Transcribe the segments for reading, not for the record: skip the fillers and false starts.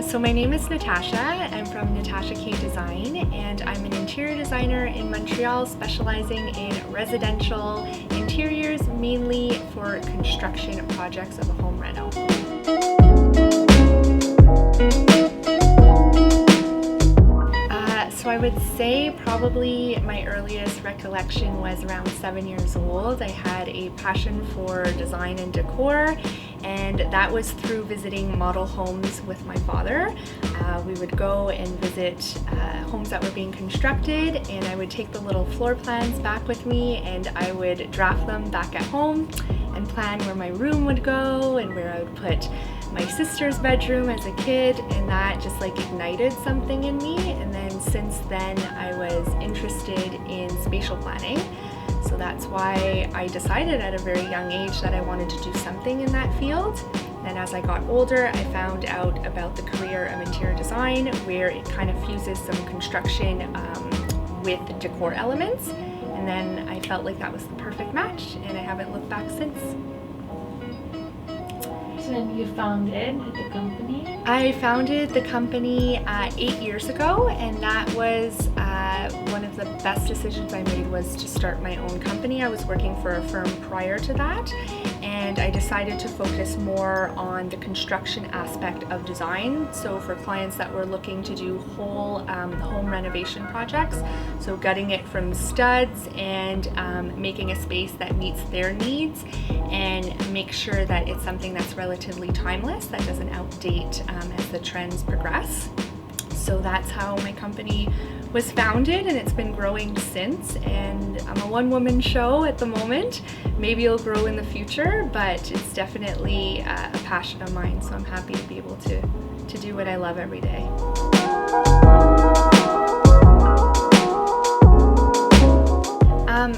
So my name is Natasha. I'm from Natasha Design, and I'm an interior designer in Montreal specializing in residential interiors, mainly for construction projects of a home reno. So I would say probably my earliest recollection was around 7 years old. I had a passion for design and decor, and that was through visiting model homes with my father. We would go and visit homes that were being constructed, and I would take the little floor plans back with me, and I would draft them back at home and plan where my room would go and where I would put my sister's bedroom as a kid, and that just like ignited something in me. And then since then I was interested in spatial planning, so that's why I decided at a very young age that I wanted to do something in that field. And as I got older, I found out about the career of interior design, where it kind of fuses some construction with decor elements, and then I felt like that was the perfect match, and I haven't looked back since. So then you founded the company? I founded the company 8 years ago, and that was one of the best decisions I made, was to start my own company. I was working for a firm prior to that, and I decided to focus more on the construction aspect of design. So for clients that were looking to do whole home renovation projects, so gutting it from studs and making a space that meets their needs and make sure that it's something that's relatively timeless, that doesn't outdate as the trends progress. So that's how my company was founded, and it's been growing since, and I'm a one-woman show at the moment. Maybe it'll grow in the future, but it's definitely a passion of mine, so I'm happy to be able to do what I love every day.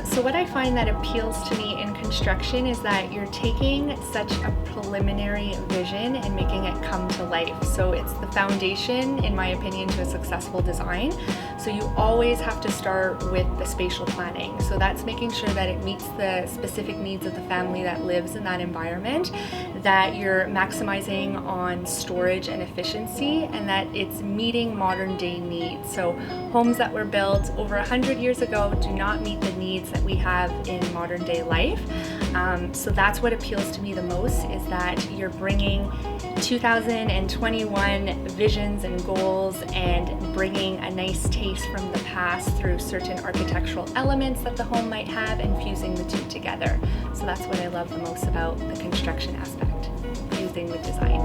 So what I find that appeals to me in construction is that you're taking such a preliminary vision and making it come to life. So it's the foundation, in my opinion, to a successful design. So you always have to start with the spatial planning. So that's making sure that it meets the specific needs of the family that lives in that environment, that you're maximizing on storage and efficiency, and that it's meeting modern day needs. So homes that were built over 100 years ago do not meet the needs that we have in modern day life. So that's what appeals to me the most, is that you're bringing 2021 visions and goals and bringing a nice taste from the past through certain architectural elements that the home might have and fusing the two together. So that's what I love the most about the construction aspect, fusing with design.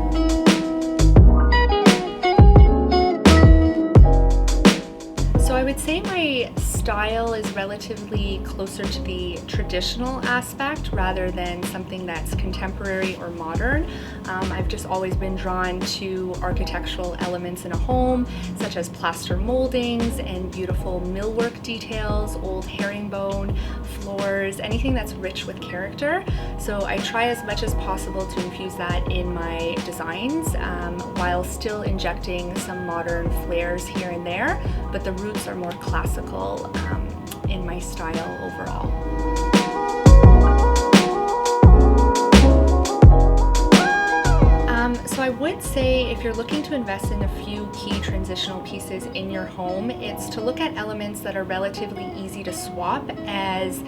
So I would say my style is relatively closer to the traditional aspect rather than something that's contemporary or modern. I've just always been drawn to architectural elements in a home, such as plaster moldings and beautiful millwork details, old herringbone floors, anything that's rich with character. So I try as much as possible to infuse that in my designs, while still injecting some modern flares here and there, but the roots are more classical in my style overall. So I would say, if you're looking to invest in a few key transitional pieces in your home, it's to look at elements that are relatively easy to swap as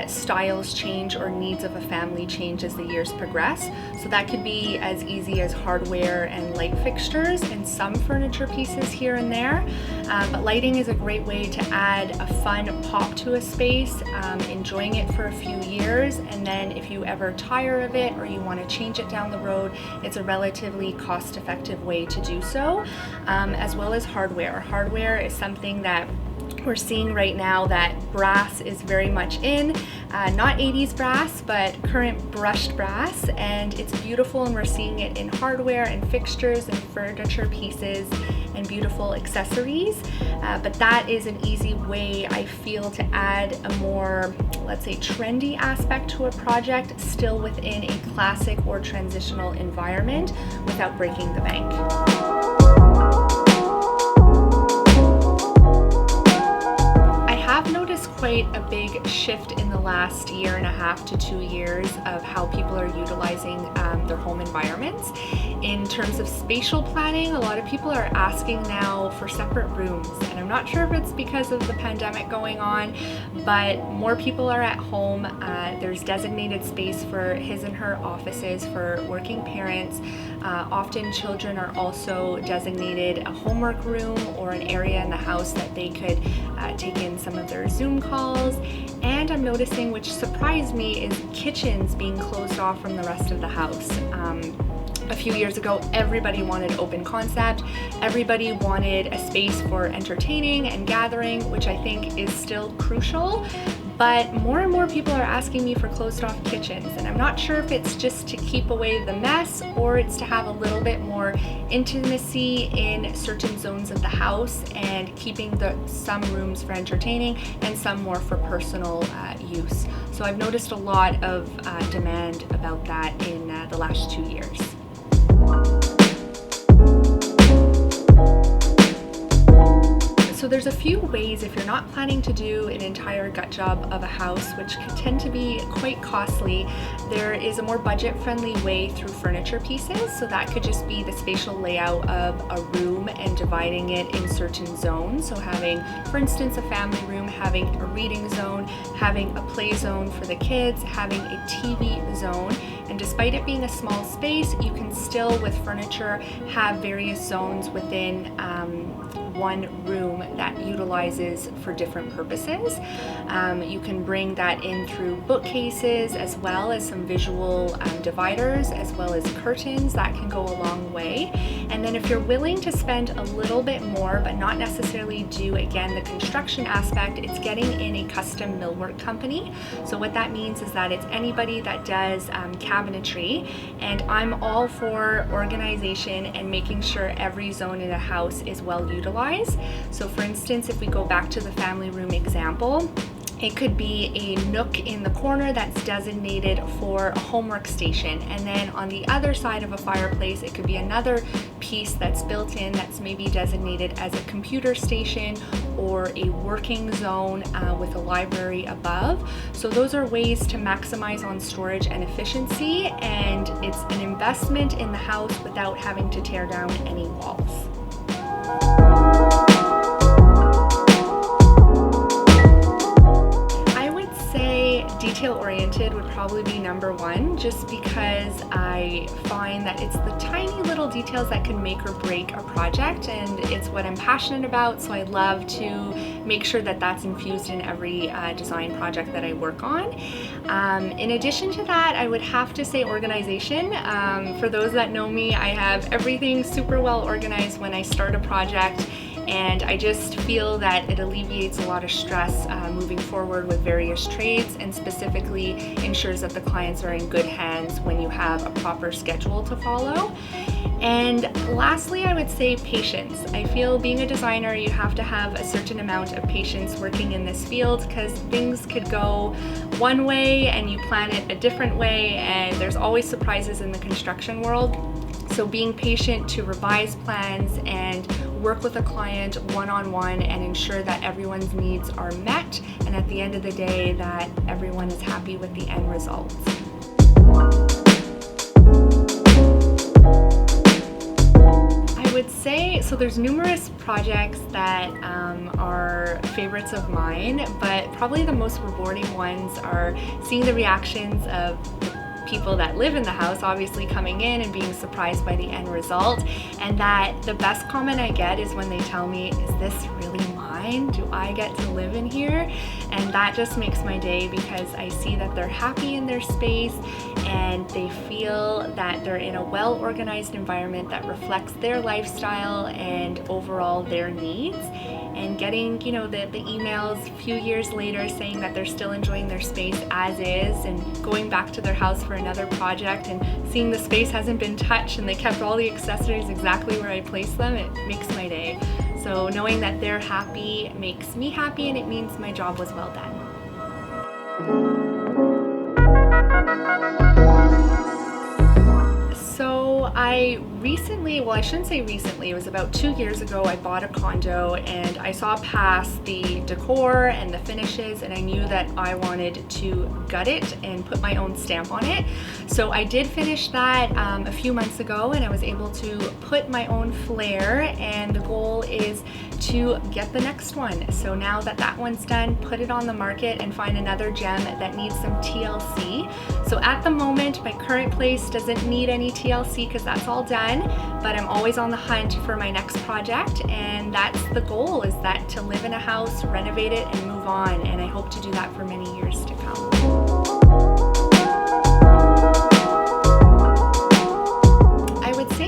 styles change or needs of a family change as the years progress. So that could be as easy as hardware and light fixtures and some furniture pieces here and there. But lighting is a great way to add a fun pop to a space, enjoying it for a few years, and then if you ever tire of it or you want to change it down the road, it's a relatively cost-effective way to do so, as well as hardware. Hardware is something that We're seeing right now that brass is very much in, not 80s brass, but current brushed brass, and it's beautiful, and we're seeing it in hardware and fixtures and furniture pieces and beautiful accessories. But that is an easy way, I feel, to add a more, let's say, trendy aspect to a project, still within a classic or transitional environment without breaking the bank. I've noticed quite a big shift in the last 1.5 to 2 years of how people are utilizing their home environments. In terms of spatial planning, a lot of people are asking now for separate rooms, and I'm not sure if it's because of the pandemic going on, but more people are at home. There's designated space for his and her offices for working parents. Often children are also designated a homework room or an area in the house that they could take in some of their Zoom calls. And I'm noticing, which surprised me, is kitchens being closed off from the rest of the house. A few years ago, everybody wanted open concept. Everybody wanted a space for entertaining and gathering, which I think is still crucial. But more and more people are asking me for closed off kitchens, and I'm not sure if it's just to keep away the mess or it's to have a little bit more intimacy in certain zones of the house and keeping some rooms for entertaining and some more for personal use. So I've noticed a lot of demand about that in the last 2 years. So there's a few ways, if you're not planning to do an entire gut job of a house, which can tend to be quite costly, there is a more budget-friendly way through furniture pieces. So that could just be the spatial layout of a room and dividing it in certain zones. So having, for instance, a family room, having a reading zone, having a play zone for the kids, having a TV zone. And despite it being a small space, you can still, with furniture, have various zones within one room that utilizes for different purposes. You can bring that in through bookcases, as well as some visual dividers, as well as curtains. That can go a long way. And then if you're willing to spend a little bit more, but not necessarily do, again, the construction aspect, it's getting in a custom millwork company. So what that means is that it's anybody that does cabinetry, and I'm all for organization and making sure every zone in a house is well utilized. So for instance, if we go back to the family room example, it could be a nook in the corner that's designated for a homework station. And then on the other side of a fireplace, it could be another piece that's built in that's maybe designated as a computer station or a working zone with a library above. So those are ways to maximize on storage and efficiency, and it's an investment in the house without having to tear down any walls. Detail-oriented would probably be number one, just because I find that it's the tiny little details that can make or break a project, and it's what I'm passionate about, so I love to make sure that that's infused in every design project that I work on. In addition to that, I would have to say organization. For those that know me, I have everything super well organized when I start a project, and I just feel that it alleviates a lot of stress moving forward with various trades, and specifically ensures that the clients are in good hands when you have a proper schedule to follow. And lastly, I would say patience. I feel being a designer, you have to have a certain amount of patience working in this field, because things could go one way and you plan it a different way, and there's always surprises in the construction world. So being patient to revise plans and work with a client one-on-one and ensure that everyone's needs are met, and at the end of the day that everyone is happy with the end results. I would say, so there's numerous projects that are favorites of mine, but probably the most rewarding ones are seeing the reactions of people that live in the house, obviously coming in and being surprised by the end result. And that the best comment I get is when they tell me, is this really mine? Do I get to live in here? And that just makes my day, because I see that they're happy in their space and they feel that they're in a well-organized environment that reflects their lifestyle and overall their needs. and getting, you know, the emails a few years later saying that they're still enjoying their space as is, and going back to their house for another project and seeing the space hasn't been touched and they kept all the accessories exactly where I placed them, it makes my day. So knowing that they're happy makes me happy, and it means my job was well done. So I recently, well, I shouldn't say recently, it was about 2 years ago, I bought a condo and I saw past the decor and the finishes, and I knew that I wanted to gut it and put my own stamp on it. So I did finish that a few months ago, and I was able to put my own flair, and the goal is to get the next one. So now that that one's done, put it on the market and find another gem that needs some TLC. So at the moment, my current place doesn't need any TLC because that's all done, but I'm always on the hunt for my next project, and that's the goal, is that to live in a house, renovate it, and move on, and I hope to do that for many years to come.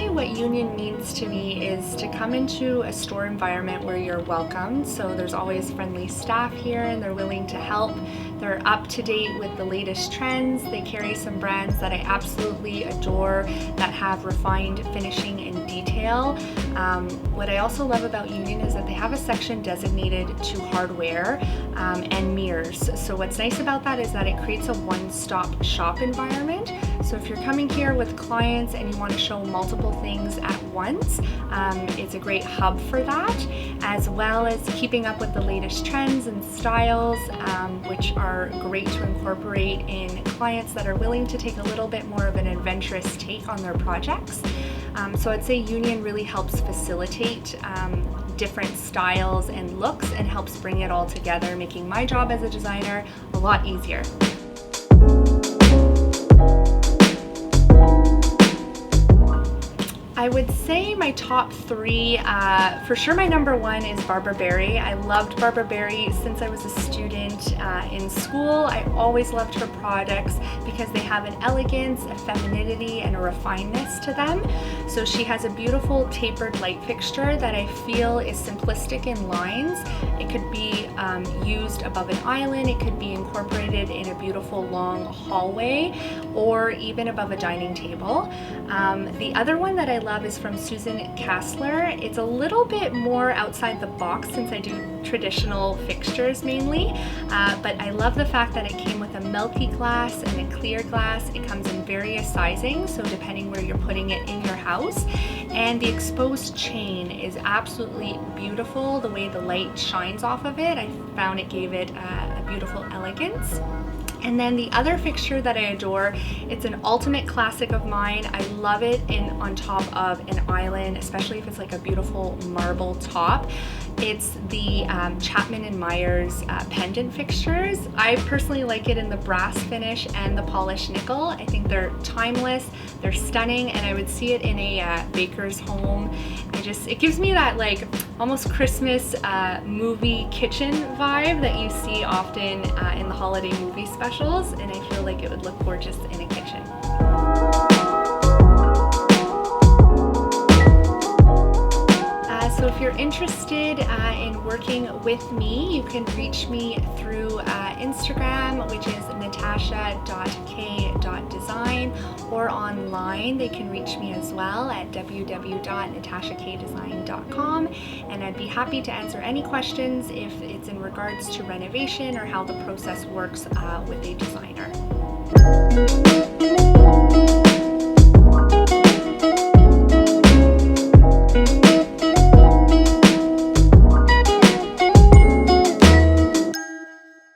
What union means to me is to come into a store environment where you're welcomed. So there's always friendly staff here and they're willing to help. They're up to date with the latest trends. They carry some brands that I absolutely adore that have refined finishing and detail. What I also love about Union is that they have a section designated to hardware and mirrors. So what's nice about that is that it creates a one-stop shop environment. So if you're coming here with clients and you want to show multiple things at once, it's a great hub for that, as well as keeping up with the latest trends and styles, which are great to incorporate in clients that are willing to take a little bit more of an adventurous take on their projects. So I'd say Union really helps facilitate different styles and looks and helps bring it all together, making my job as a designer a lot easier. I would say my top three, for sure my number one is Barbara Barry. I loved Barbara Barry since I was a student in school. I always loved her products because they have an elegance, a femininity, and a refinedness to them. So she has a beautiful tapered light fixture that I feel is simplistic in lines. It could be used above an island, it could be incorporated in a beautiful long hallway, or even above a dining table. The other one that I love is from Susan Kassler. It's a little bit more outside the box since I do traditional fixtures mainly, but I love the fact that it came with a milky glass and a clear glass. It comes in various sizings, so depending where you're putting it in your house. And the exposed chain is absolutely beautiful. The way the light shines off of it, I found it gave it a beautiful elegance. And then the other fixture that I adore, it's an ultimate classic of mine. I love it on top of an island, especially if it's like a beautiful marble top. It's the Chapman and Myers pendant fixtures. I personally like it in the brass finish and the polished nickel. I think they're timeless, they're stunning, and I would see it in a baker's home. It gives me that like almost Christmas movie kitchen vibe that you see often in the holiday movie specials, and I feel like it would look gorgeous in a kitchen. So if you're interested in working with me, you can reach me through Instagram, which is natasha.k.design, or online they can reach me as well at www.natashakdesign.com, and I'd be happy to answer any questions if it's in regards to renovation or how the process works with a designer.